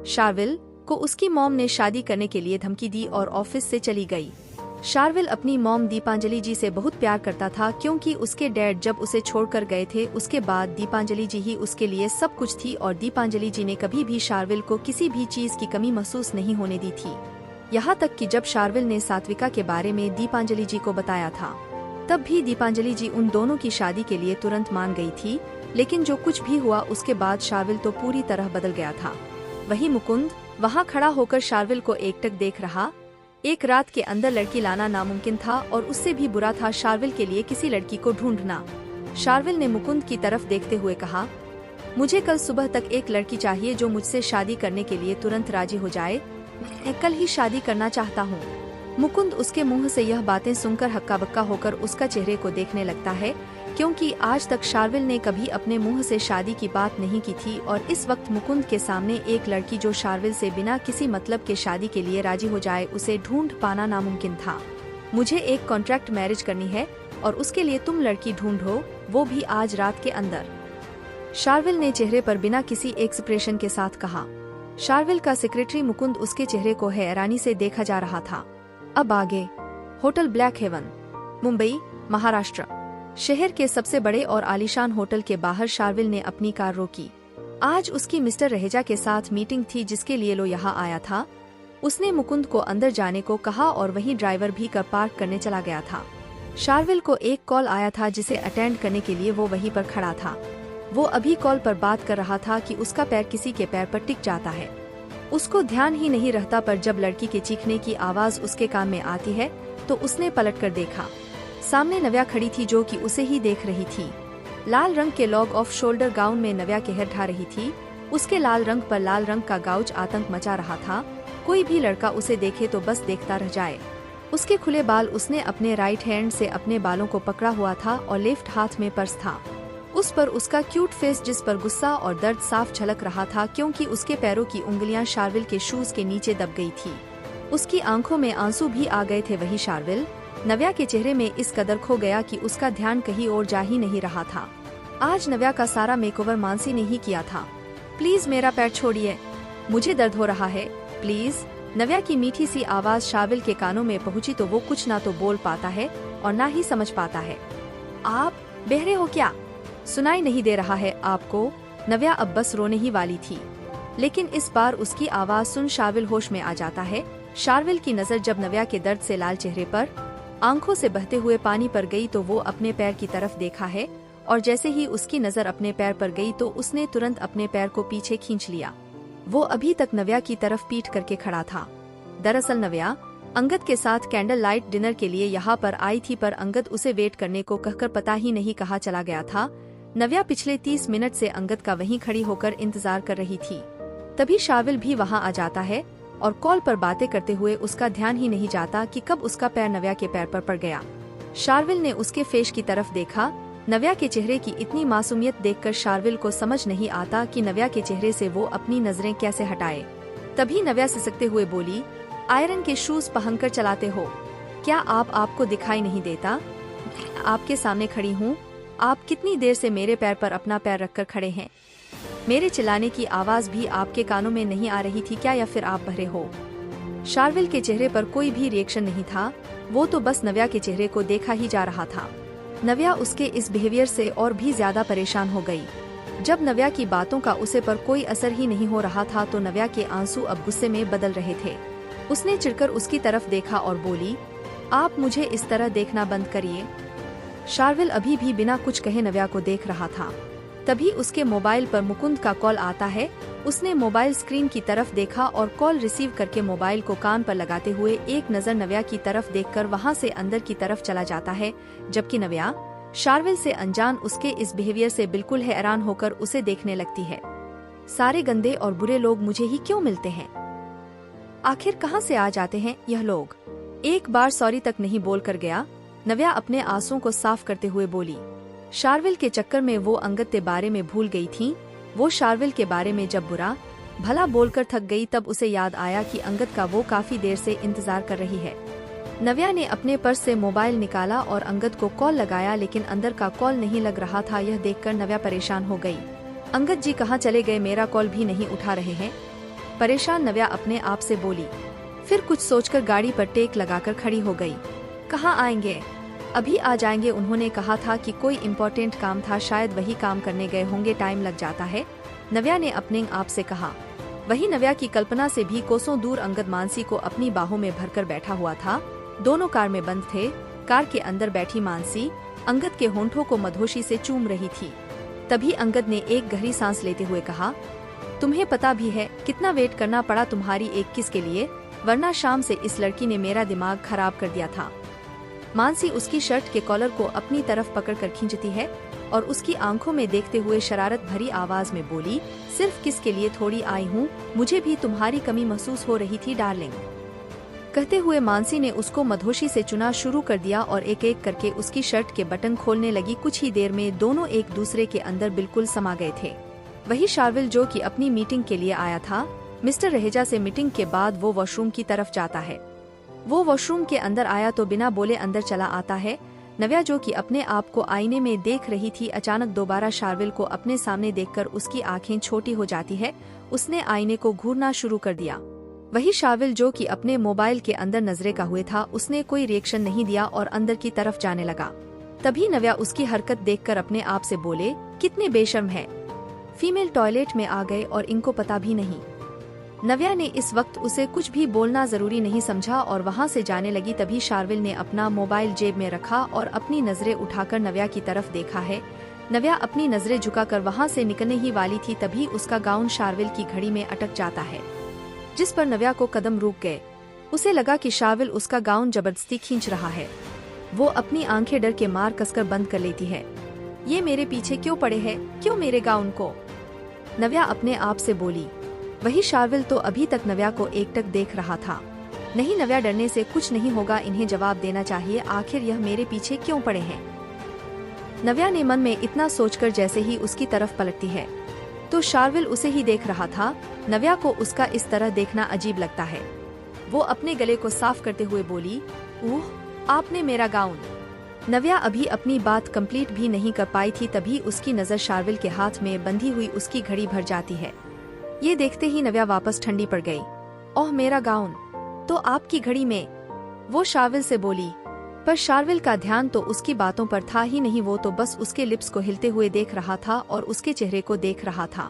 शार्विल को उसकी मॉम ने शादी करने के लिए धमकी दी और ऑफिस से चली गई। शार्विल अपनी मॉम दीपांजलि जी से बहुत प्यार करता था क्योंकि उसके डैड जब उसे छोड़कर गए थे उसके बाद दीपांजलि जी ही उसके लिए सब कुछ थी और दीपांजलि जी ने कभी भी शार्विल को किसी भी चीज की कमी महसूस नहीं होने दी थी। यहाँ तक कि जब शार्विल ने सात्विका के बारे में दीपांजलि जी को बताया था तब भी दीपांजलि जी उन दोनों की शादी के लिए तुरंत मान गई थी, लेकिन जो कुछ भी हुआ उसके बाद शार्विल तो पूरी तरह बदल गया था। वही मुकुंद वहाँ खड़ा होकर शार्विल को एकटक देख रहा। एक रात के अंदर लड़की लाना नामुमकिन था और उससे भी बुरा था शार्विल के लिए किसी लड़की को ढूंढना। शार्विल ने मुकुंद की तरफ देखते हुए कहा, मुझे कल सुबह तक एक लड़की चाहिए जो मुझसे शादी करने के लिए तुरंत राजी हो जाए। मैं कल ही शादी करना चाहता हूँ। मुकुंद उसके मुंह से यह बातें सुनकर हक्का बक्का होकर उसका चेहरे को देखने लगता है, क्योंकि आज तक शार्विल ने कभी अपने मुंह से शादी की बात नहीं की थी और इस वक्त मुकुंद के सामने एक लड़की जो शार्विल से बिना किसी मतलब के शादी के लिए राजी हो जाए उसे ढूंढ पाना नामुमकिन था। मुझे एक कॉन्ट्रैक्ट मैरिज करनी है और उसके लिए तुम लड़की ढूंढो, वो भी आज रात के अंदर। शार्विल ने चेहरे पर बिना किसी एक्सप्रेशन के साथ कहा। शार्विल का सेक्रेटरी मुकुंद उसके चेहरे को हैरानी से देखा जा रहा था। अब आगे hotel Black Heaven, Mumbai, Maharashtra. शहर के सबसे बड़े और आलीशान होटल के बाहर शार्विल ने अपनी कार रोकी। आज उसकी मिस्टर रहेजा के साथ मीटिंग थी जिसके लिए लो यहाँ आया था। उसने मुकुंद को अंदर जाने को कहा और वहीं ड्राइवर भी कार पार्क करने चला गया था। शार्विल को एक कॉल आया था जिसे अटेंड करने के लिए वो वहीं पर खड़ा था। वो अभी कॉल पर बात कर रहा था कि उसका पैर किसी के पैर पर टिक जाता है। उसको ध्यान ही नहीं रहता, पर जब लड़की के चीखने की आवाज उसके कान में आती है तो उसने पलटकर देखा। सामने नव्या खड़ी थी जो कि उसे ही देख रही थी। लाल रंग के लॉग ऑफ शोल्डर गाउन में नव्या कहर ढा रही थी। उसके लाल रंग पर लाल रंग का गाउच आतंक मचा रहा था। कोई भी लड़का उसे देखे तो बस देखता रह जाए। उसके खुले बाल, उसने अपने राइट हैंड से अपने बालों को पकड़ा हुआ था और लेफ्ट हाथ में पर्स था। उस पर उसका क्यूट फेस जिस पर गुस्सा और दर्द साफ झलक रहा था क्योंकि उसके पैरों की उंगलियां शार्विल के शूज के नीचे दब गई थी। उसकी आंखों में आंसू भी आ गए थे। वही शार्विल नव्या के चेहरे में इस कदर खो गया कि उसका ध्यान कहीं और जा ही नहीं रहा था। आज नव्या का सारा मेकओवर मानसी ने ही किया था। प्लीज मेरा पैर छोड़िए, मुझे दर्द हो रहा है, प्लीज। नव्या की मीठी सी आवाज शार्विल के कानों में पहुंची तो वो कुछ ना तो बोल पाता है और ना ही समझ पाता है। आप बहरे हो क्या? सुनाई नहीं दे रहा है आपको? नव्या अब बस रोने ही वाली थी, लेकिन इस बार उसकी आवाज सुन शार्विल होश में आ जाता है। शार्विल की नजर जब नव्या के दर्द से लाल चेहरे पर आंखों से बहते हुए पानी पर गई तो वो अपने पैर की तरफ देखा है और जैसे ही उसकी नजर अपने पैर पर गई तो उसने तुरंत अपने पैर को पीछे खींच लिया। वो अभी तक नव्या की तरफ पीठ करके खड़ा था। दरअसल नव्या अंगद के साथ कैंडल लाइट डिनर के लिए यहाँ पर आई थी, पर अंगद उसे वेट करने को कहकर पता ही नहीं कहाँ चला गया था। नव्या पिछले 30 मिनट से अंगद का वहीं खड़ी होकर इंतजार कर रही थी। तभी शार्विल भी वहाँ आ जाता है और कॉल पर बातें करते हुए उसका ध्यान ही नहीं जाता कि कब उसका पैर नव्या के पैर पर पड़ गया। शार्विल ने उसके फेस की तरफ देखा। नव्या के चेहरे की इतनी मासूमियत देखकर शार्विल को समझ नहीं आता कि नव्या के चेहरे से वो अपनी नजरें कैसे हटाए। तभी नव्या सिसकते हुए बोली, आयरन के शूज पहनकर चलाते हो क्या? आपको दिखाई नहीं देता? आपके सामने खड़ी हूँ। आप कितनी देर से मेरे पैर पर अपना पैर रखकर खड़े हैं? मेरे चिल्लाने की आवाज भी आपके कानों में नहीं आ रही थी क्या, या फिर आप बहरे हो? शार्विल के चेहरे पर कोई भी रिएक्शन नहीं था। वो तो बस नव्या के चेहरे को देखा ही जा रहा था। नव्या उसके इस बिहेवियर से और भी ज्यादा परेशान हो गई। जब नव्या की बातों का उसे पर कोई असर ही नहीं हो रहा था तो नव्या के आंसू अब गुस्से में बदल रहे थे। उसने चिढ़कर उसकी तरफ देखा और बोली, आप मुझे इस तरह देखना बंद करिए। शार्विल अभी भी बिना कुछ कहे नव्या को देख रहा था। तभी उसके मोबाइल पर मुकुंद का कॉल आता है। उसने मोबाइल स्क्रीन की तरफ देखा और कॉल रिसीव करके मोबाइल को कान पर लगाते हुए एक नज़र नव्या की तरफ देखकर वहां से अंदर की तरफ चला जाता है, जबकि नव्या शार्विल से अनजान उसके इस बिहेवियर से बिल्कुल हैरान होकर उसे देखने लगती है। सारे गंदे और बुरे लोग मुझे ही क्यों मिलते हैं? आखिर कहां से आ जाते हैं यह लोग? एक बार सॉरी तक नहीं बोल कर गया। नव्या अपने आंसुओं को साफ करते हुए बोली, शार्विल के चक्कर में वो अंगद के बारे में भूल गई थी। वो शार्विल के बारे में जब बुरा भला बोलकर थक गई तब उसे याद आया कि अंगद का वो काफी देर से इंतजार कर रही है। नव्या ने अपने पर्स से मोबाइल निकाला और अंगद को कॉल लगाया, लेकिन अंदर का कॉल नहीं लग रहा था। यह देखकर नव्या परेशान हो गई। अंगद जी कहाँ चले गए? मेरा कॉल भी नहीं उठा रहे हैं। परेशान नव्या अपने आप से बोली। फिर कुछ सोचकर गाड़ी पर टेक लगाकर खड़ी हो गई। कहाँ आएंगे? अभी आ जाएंगे, उन्होंने कहा था कि कोई इम्पोर्टेंट काम था, शायद वही काम करने गए होंगे, टाइम लग जाता है, नव्या ने अपने आप से कहा। वही नव्या की कल्पना से भी कोसों दूर अंगद मानसी को अपनी बाहों में भरकर बैठा हुआ था। दोनों कार में बंद थे। कार के अंदर बैठी मानसी अंगद के होंठों को मधोशी से चूम रही थी। तभी अंगद ने एक गहरी सांस लेते हुए कहा, तुम्हें पता भी है कितना वेट करना पड़ा तुम्हारी एक किस के लिए, वरना शाम से इस लड़की ने मेरा दिमाग खराब कर दिया था। मानसी उसकी शर्ट के कॉलर को अपनी तरफ पकड़कर खींचती है और उसकी आंखों में देखते हुए शरारत भरी आवाज में बोली, सिर्फ किस के लिए थोड़ी आई हूँ, मुझे भी तुम्हारी कमी महसूस हो रही थी डार्लिंग। कहते हुए मानसी ने उसको मधोशी से चुना शुरू कर दिया और एक एक करके उसकी शर्ट के बटन खोलने लगी। कुछ ही देर में दोनों एक दूसरे के अंदर बिल्कुल समा गए थे। वही शार्विल जो कि अपनी मीटिंग के लिए आया था, मिस्टर रहेजा से मीटिंग के बाद वो वॉशरूम की तरफ जाता है। वो वॉशरूम के अंदर आया तो बिना बोले अंदर चला आता है। नव्या जो कि अपने आप को आईने में देख रही थी, अचानक दोबारा शार्विल को अपने सामने देखकर उसकी आंखें छोटी हो जाती है। उसने आईने को घूरना शुरू कर दिया। वही शार्विल जो कि अपने मोबाइल के अंदर नजरे का हुए था, उसने कोई रिएक्शन नहीं दिया और अंदर की तरफ जाने लगा। तभी नव्या उसकी हरकत देखकर अपने आप से बोले, कितने बेशर्म है, फीमेल टॉयलेट में आ गए और इनको पता भी नहीं। नव्या ने इस वक्त उसे कुछ भी बोलना जरूरी नहीं समझा और वहां से जाने लगी। तभी शार्विल ने अपना मोबाइल जेब में रखा और अपनी नजरें उठाकर नव्या की तरफ देखा है। नव्या अपनी नजरें झुकाकर वहां से निकलने ही वाली थी, तभी उसका गाउन शार्विल की घड़ी में अटक जाता है, जिस पर नव्या को कदम रुक गए। उसे लगा कि शार्विल उसका गाउन जबरदस्ती खींच रहा है। वो अपनी आंखें डर के मार कसकर बंद कर लेती है। ये मेरे पीछे क्यों पड़े हैं, क्यों मेरे गाउन को, नव्या अपने आप से बोली। वही शार्विल तो अभी तक नव्या को एकटक देख रहा था। नहीं नव्या, डरने से कुछ नहीं होगा, इन्हें जवाब देना चाहिए, आखिर यह मेरे पीछे क्यों पड़े हैं। नव्या ने मन में इतना सोचकर जैसे ही उसकी तरफ पलटती है तो शार्विल उसे ही देख रहा था। नव्या को उसका इस तरह देखना अजीब लगता है। वो अपने गले को साफ करते हुए बोली, ओह, आपने मेरा गाउन। नव्या अभी अपनी बात कंप्लीट भी नहीं कर पाई थी, तभी उसकी नजर शार्विल के हाथ में बंधी हुई उसकी घड़ी भर जाती है। ये देखते ही नव्या वापस ठंडी पड़ गई। ओह, मेरा गाउन तो आपकी घड़ी में, वो शार्विल से बोली। पर शार्विल का ध्यान तो उसकी बातों पर था ही नहीं, वो तो बस उसके लिप्स को हिलते हुए देख रहा था और उसके चेहरे को देख रहा था।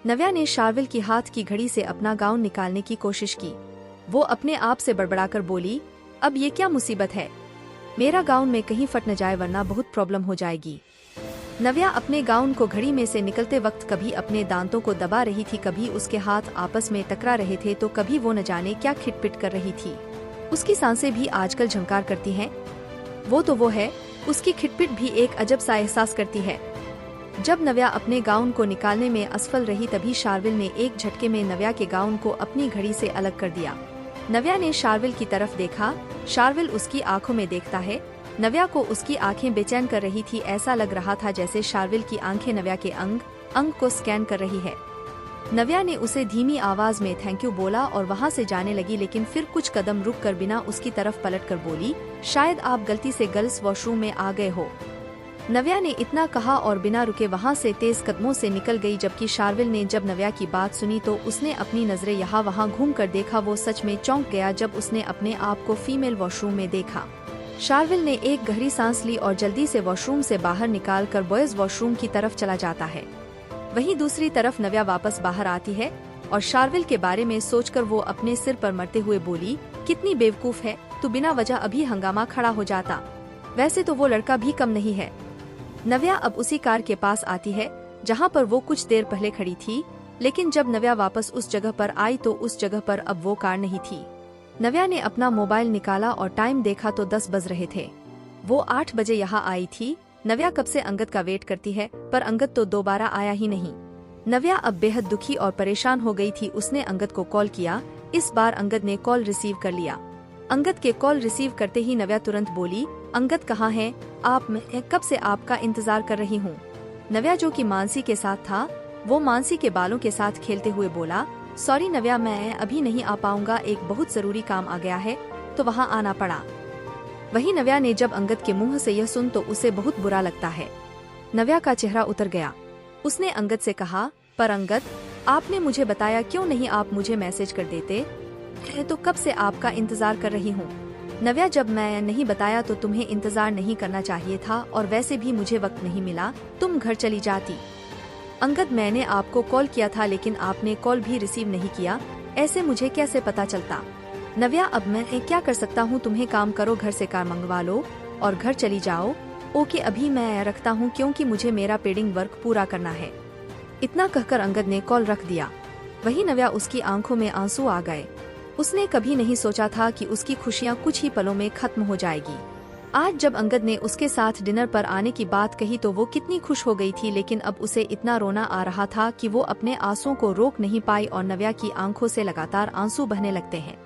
नव्या ने शार्विल की हाथ की घड़ी से अपना गाउन निकालने की कोशिश की। वो अपने आप से बड़बड़ाकर बोली, अब ये क्या मुसीबत है, मेरा गाउन में कहीं फट न जाए वरना बहुत प्रॉब्लम हो जाएगी। नव्या अपने गाउन को घड़ी में से निकलते वक्त कभी अपने दांतों को दबा रही थी, कभी उसके हाथ आपस में टकरा रहे थे, तो कभी वो न जाने क्या खिटपिट कर रही थी। उसकी सांसें भी आजकल झंकार करती हैं। वो तो वो है, उसकी खिटपिट भी एक अजब सा एहसास करती है। जब नव्या अपने गाउन को निकालने में असफल रही, तभी शार्विल ने एक झटके में नव्या के गाउन को अपनी घड़ी से अलग कर दिया। नव्या ने शार्विल की तरफ देखा। शार्विल उसकी आंखों में देखता है। नव्या को उसकी आंखें बेचैन कर रही थी। ऐसा लग रहा था जैसे शार्विल की आंखें नव्या के अंग अंग को स्कैन कर रही है। नव्या ने उसे धीमी आवाज में थैंक यू बोला और वहां से जाने लगी, लेकिन फिर कुछ कदम रुक कर बिना उसकी तरफ पलटकर बोली, शायद आप गलती से गर्ल्स वॉशरूम में आ गए हो। नव्या ने इतना कहा और बिना रुके वहां से तेज कदमों से निकल गई। जबकि शार्विल ने जब नव्या की बात सुनी तो उसने अपनी नजरें यहाँ वहाँ घूम कर देखा। वो सच में चौंक गया जब उसने अपने आप को फीमेल वॉशरूम में देखा। शार्विल ने एक गहरी सांस ली और जल्दी से वॉशरूम से बाहर निकाल कर बॉयज वॉशरूम की तरफ चला जाता है। वहीं दूसरी तरफ नव्या वापस बाहर आती है और शार्विल के बारे में सोचकर वो अपने सिर पर मरते हुए बोली, कितनी बेवकूफ है तू, बिना वजह अभी हंगामा खड़ा हो जाता, वैसे तो वो लड़का भी कम नहीं है। नव्या अब उसी कार के पास आती है जहाँ पर वो कुछ देर पहले खड़ी थी, लेकिन जब नव्या वापस उस जगह पर आई तो उस जगह पर अब वो कार नहीं थी। नव्या ने अपना मोबाइल निकाला और टाइम देखा तो 10 बज रहे थे। वो 8 बजे यहाँ आई थी। नव्या कब से अंगद का वेट करती है, पर अंगद तो दोबारा आया ही नहीं। नव्या अब बेहद दुखी और परेशान हो गई थी। उसने अंगद को कॉल किया। इस बार अंगद ने कॉल रिसीव कर लिया। अंगद के कॉल रिसीव करते ही नव्या तुरंत बोली, अंगद कहाँ हैं आप, मैं कब से आपका इंतजार कर रही हूँ। नव्या जो कि मानसी के साथ था, वो मानसी के बालों के साथ खेलते हुए बोला, सॉरी नव्या, मैं अभी नहीं आ पाऊंगा, एक बहुत जरूरी काम आ गया है तो वहाँ आना पड़ा। वहीं नव्या ने जब अंगद के मुंह से यह सुन तो उसे बहुत बुरा लगता है। नव्या का चेहरा उतर गया। उसने अंगद से कहा, पर अंगद, आपने मुझे बताया क्यों नहीं, आप मुझे मैसेज कर देते। तो कब से आपका इंतजार कर रही हूँ। नव्या, जब मैं नहीं बताया तो तुम्हें इंतजार नहीं करना चाहिए था, और वैसे भी मुझे वक्त नहीं मिला, तुम घर चली जाती। अंगद, मैंने आपको कॉल किया था लेकिन आपने कॉल भी रिसीव नहीं किया, ऐसे मुझे कैसे पता चलता। नव्या, अब मैं क्या कर सकता हूँ, तुम्हें काम करो, घर से कार मंगवा लो और घर चली जाओ। ओके, अभी मैं रखता हूँ क्योंकि मुझे मेरा पेंडिंग वर्क पूरा करना है। इतना कहकर अंगद ने कॉल रख दिया। वही नव्या, उसकी आंखों में आंसू आ गए। उसने कभी नहीं सोचा था कि उसकी खुशियाँ कुछ ही पलों में खत्म हो जाएगी। आज जब अंगद ने उसके साथ डिनर पर आने की बात कही तो वो कितनी खुश हो गई थी, लेकिन अब उसे इतना रोना आ रहा था कि वो अपने आंसुओं को रोक नहीं पाई और नव्या की आंखों से लगातार आंसू बहने लगते हैं।